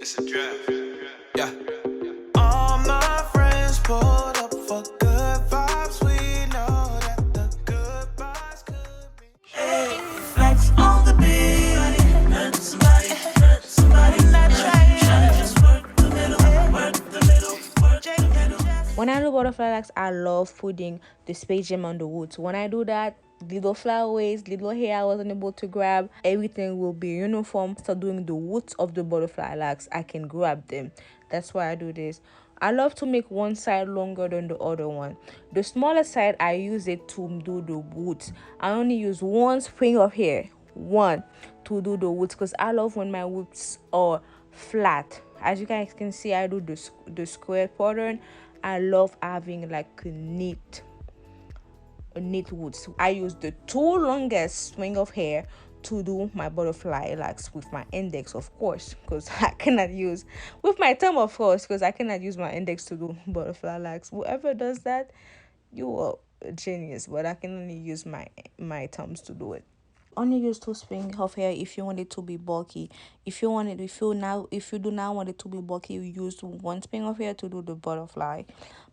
It's a draft. Yeah. All my friends pulled up for good vibes. We know that the good vibes could be. Hey, flex on the beat. Hurt somebody, hurt somebody. Try to just work the middle, work the middle, work the middle. When I do butterfly lax, I love putting the space gem on the wood. So when I do that, little flyaways, little hair I wasn't able to grab, everything will be uniform. Start doing the roots of the butterfly lax, I can grab them. That's why I do this. I love to make one side longer than the other one. The smaller side, I use it to do the roots. I only use one string of hair, one, to do the roots, because I love when my roots are flat. As you guys can see, I do the square pattern. I love having like a neat roots. I use the two longest string of hair to do my butterfly lax with my index, of course, because I cannot use with my thumb, of course, because I cannot use my index to do butterfly lax. Whoever does that, you are a genius, but I can only use my thumbs to do it. Only use two string of hair if you want it to be bulky. If you do not want it to be bulky, you use one string of hair to do the butterfly.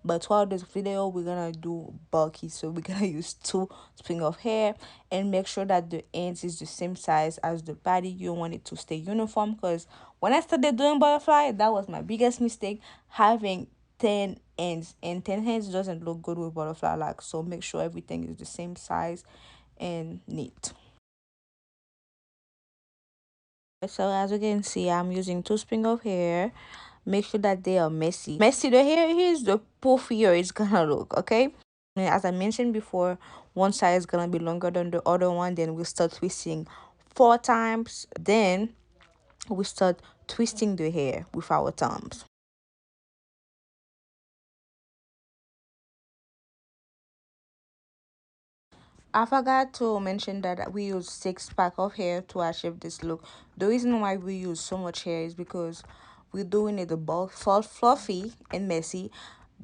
But throughout this video, we're gonna do bulky, so we're gonna use two string of hair and make sure that the ends is the same size as the body. You want it to stay uniform, because when I started doing butterfly, that was my biggest mistake, having 10 ends, and 10 ends doesn't look good with butterfly lax. So make sure everything is the same size and neat. So as you can see, I'm using two string of hair. Make sure that they are messy. The hair is, the poofier it's gonna look, okay? And as I mentioned before, one side is gonna be longer than the other one. Then we start twisting 4 times. Then we start twisting the hair with our thumbs. I forgot to mention that we use 6 pack of hair to achieve this look. The reason why we use so much hair is because we're doing it the bulk fluffy and messy.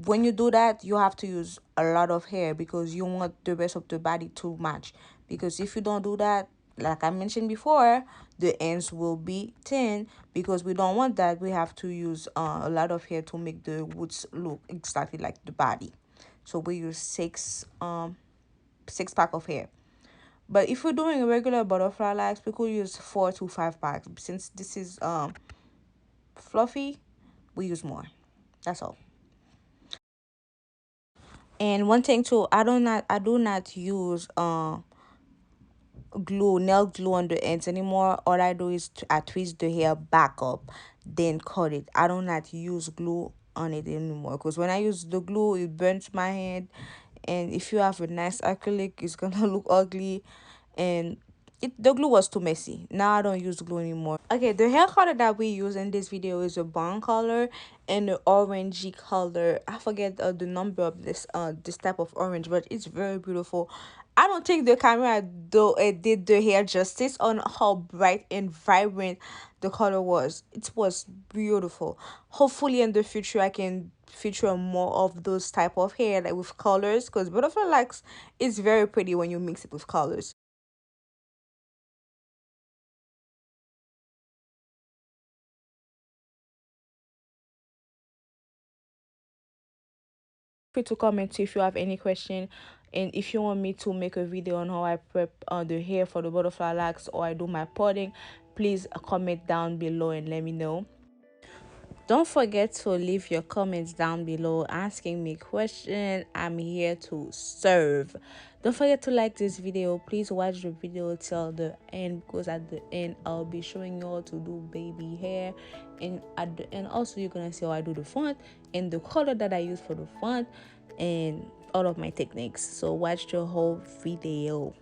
When you do that, you have to use a lot of hair because you want the rest of the body to match. Because if you don't do that, like I mentioned before, the ends will be thin. Because we don't want that, we have to use a lot of hair to make the roots look exactly like the body. So we use 6 pack of hair. But if we're doing a regular butterfly lax, we could use 4 to 5 packs. Since this is fluffy, we use more. That's all. And one thing too, I do not use nail glue on the ends anymore. All I do is I twist the hair back up, then cut it. I do not use glue on it anymore, because when I use the glue, it burns my hand. And if you have a nice acrylic, it's gonna look ugly. And the glue was too messy. Now I don't use glue anymore. Okay, the hair color that we use in this video is a brown color and the orangey color. I forget the number of this type of orange, but it's very beautiful. I don't think the camera though it did the hair justice on how bright and vibrant the color was. It was beautiful. Hopefully in the future I can feature more of those type of hair, like with colors, because butterfly lax is very pretty when you mix it with colors. Free to comment if you have any question, and if you want me to make a video on how I prep the hair for the butterfly lax, or I do my potting, please comment down below and let me know. Don't forget to leave your comments down below asking me questions. I'm here to serve. Don't forget to like this video. Please watch the video till the end, because at the end I'll be showing you all to do baby hair, and at the end also you're gonna see how I do the front and the color that I use for the front and all of my techniques. So watch the whole video.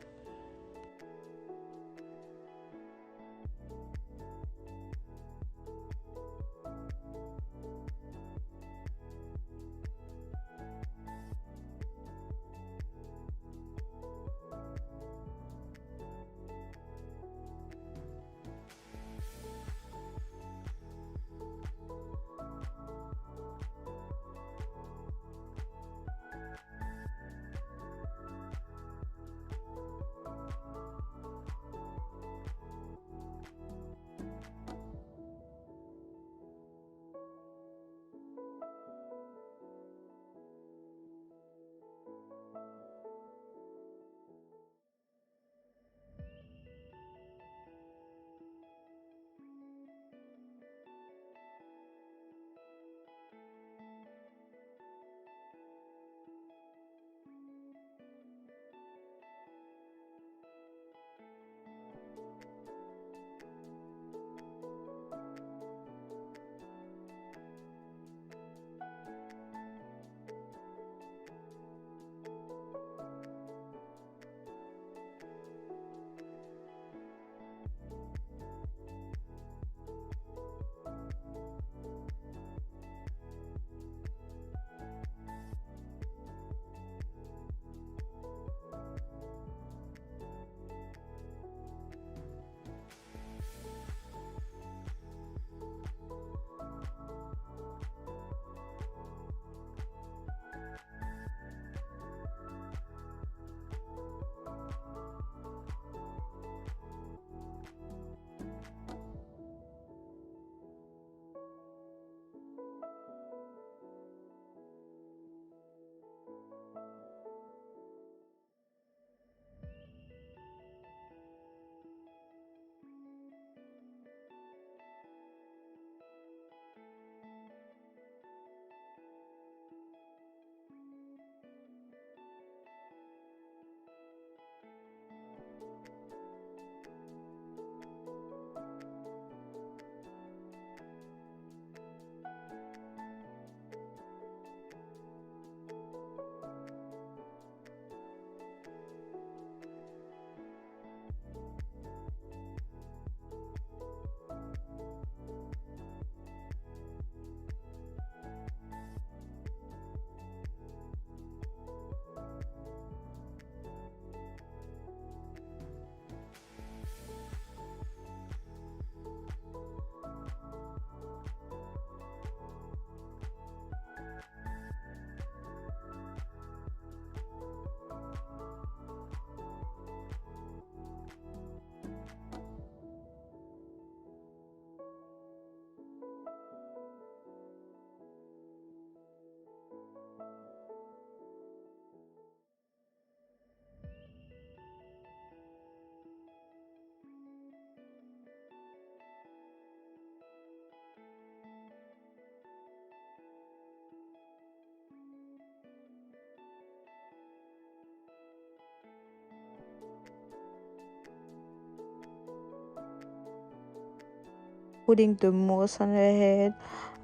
putting the mousse on their head.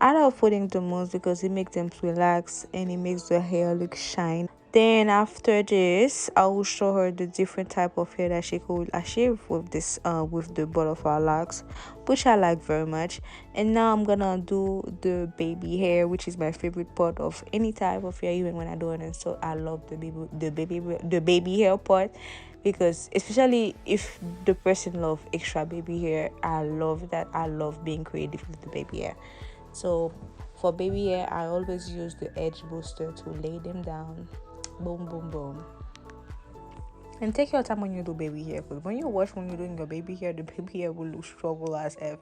I love putting the mousse because it makes them relax and it makes the hair look shiny. Then after this, I will show her the different type of hair that she could achieve with this with the butterfly locks, which I like very much. And now I'm gonna do the baby hair, which is my favorite part of any type of hair, even when I do it. And so I love the baby hair part, because especially if the person love extra baby hair, I love that. I love being creative with the baby hair. So for baby hair, I always use the edge booster to lay them down. Boom, boom, boom. And take your time when you do baby hair, because when you watch when you're doing your baby hair, the baby hair will look struggle as f.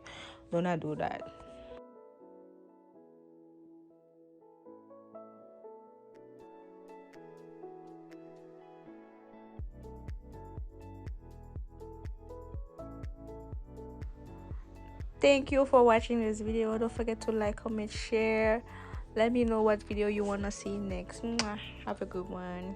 Do not do that. Thank you for watching this video. Don't forget to like, comment, share. Let me know what video you wanna see next. Mwah. Have a good one.